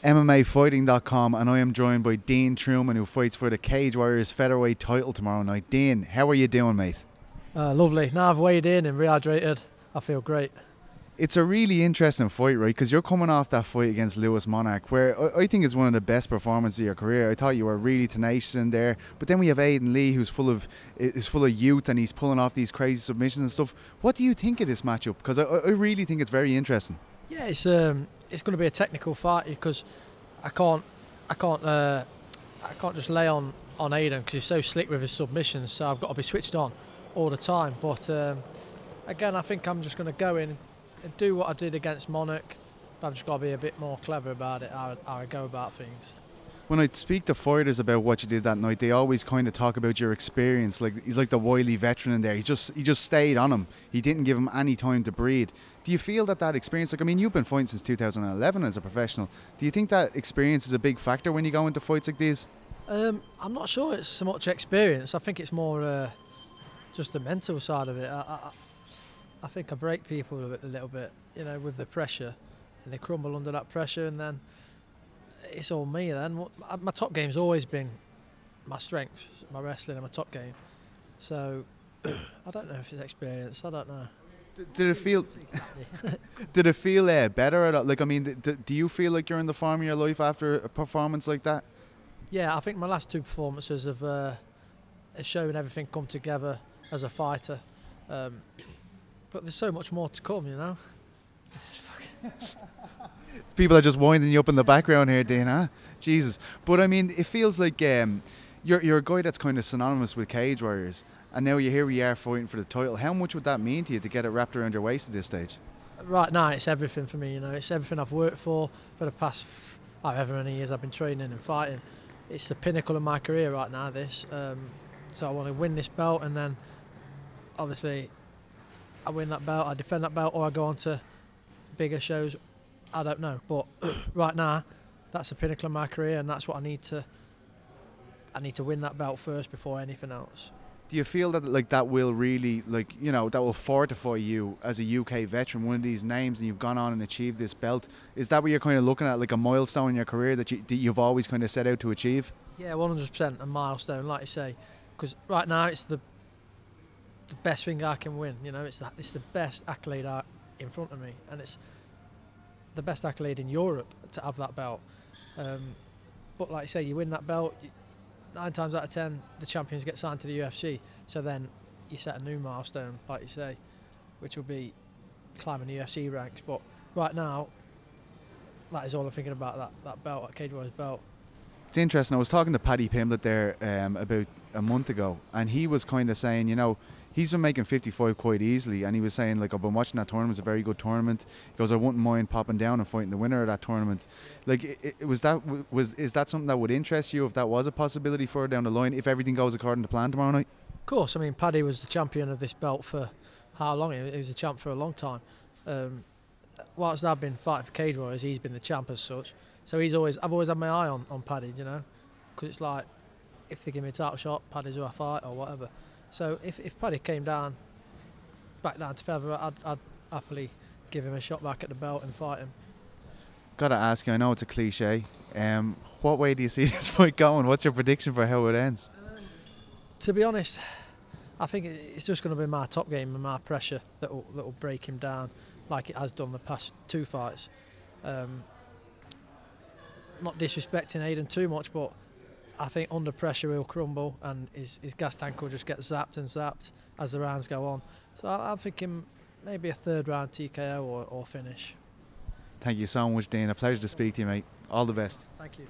MMAfighting.com, and I am joined by Dean Trueman, who fights for the Cage Warriors featherweight title tomorrow night. Dean, how are you doing, mate? Lovely. Now I've weighed in and rehydrated, I feel great. It's a really interesting fight, right? Because you're coming off that fight against Lewis Monarch, where I think is one of the best performances of your career. I thought you were really tenacious in there. But then we have Aiden Lee, who's full of youth, and he's pulling off these crazy submissions and stuff. What do you think of this matchup? Because I really think it's very interesting. Yeah, it's going to be a technical fight because I can't just lay on Aiden because he's so slick with his submissions. So I've got to be switched on all the time. But again, I think I'm just going to go in and do what I did against Monarch, but I've just got to be a bit more clever about it, how I go about things. When I speak to fighters about what you did that night, they always kind of talk about your experience. Like, he's like the wily veteran in there. He just stayed on him. He didn't give him any time to breathe. Do you feel that experience, like, I mean, you've been fighting since 2011 as a professional. Do you think that experience is a big factor when you go into fights like these? I'm not sure it's so much experience. I think it's more just the mental side of it. I think I break people a little bit, you know, with the pressure, and they crumble under that pressure, and then it's all me then. My top game's always been my strength, my wrestling and my top game. So I don't know if it's experience, I don't know. Did it feel better at all? Like, I mean, do you feel like you're in the form of your life after a performance like that? Yeah, I think my last two performances have shown everything come together as a fighter. But there's so much more to come, you know. People are just winding you up in the background here, Dean, huh? Jesus. But I mean, it feels like you're a guy that's kind of synonymous with Cage Warriors, and now here we are fighting for the title. How much would that mean to you to get it wrapped around your waist at this stage? Right now, it's everything for me, you know. It's everything I've worked for the past however many years I've been training and fighting. It's the pinnacle of my career right now, this. So I want to win this belt, and then obviously I win that belt, I defend that belt, or I go on to bigger shows. I don't know, but right now that's the pinnacle of my career, and that's what I need to win that belt first before anything else. Do you feel that that will really, like, you know, that will fortify you as a UK veteran, one of these names, and you've gone on and achieved this belt? Is that what you're kind of looking at, like a milestone in your career that you've always kind of set out to achieve? Yeah, 100% a milestone, like you say, because right now it's the best thing I can win. You know, it's the best accolade in front of me, and it's the best accolade in Europe to have that belt. But like you say, you win that belt, 9 times out of 10 the champions get signed to the UFC, so then you set a new milestone, like you say, which will be climbing the UFC ranks. But right now, that is all I'm thinking about, that belt, that Cage Warriors belt. It's interesting. I was talking to Paddy Pimblett there about a month ago, and he was kind of saying, you know, he's been making 55 quite easily, and he was saying, like, I've been watching that tournament, it's a very good tournament. He goes, I wouldn't mind popping down and fighting the winner of that tournament. Like, is that something that would interest you, if that was a possibility further down the line, if everything goes according to plan tomorrow night? Of course. I mean, Paddy was the champion of this belt for how long? He was the champ for a long time. Whilst I've been fighting for Cage Warriors, he's been the champ as such. So I've always had my eye on Paddy, you know, because it's like, if they give me a title shot, Paddy's who I fight or whatever. So if Paddy came back down to featherweight, I'd happily give him a shot back at the belt and fight him. Gotta ask you, I know it's a cliche, what way do you see this fight going? What's your prediction for how it ends? To be honest, I think it's just going to be my top game and my pressure that will break him down, like it has done the past 2 fights. Not disrespecting Aiden too much, but I think under pressure he'll crumble, and his gas tank will just get zapped and zapped as the rounds go on. So I'm thinking maybe a 3rd round TKO or finish. Thank you so much, Dean. A pleasure to speak to you, mate. All the best. Thank you.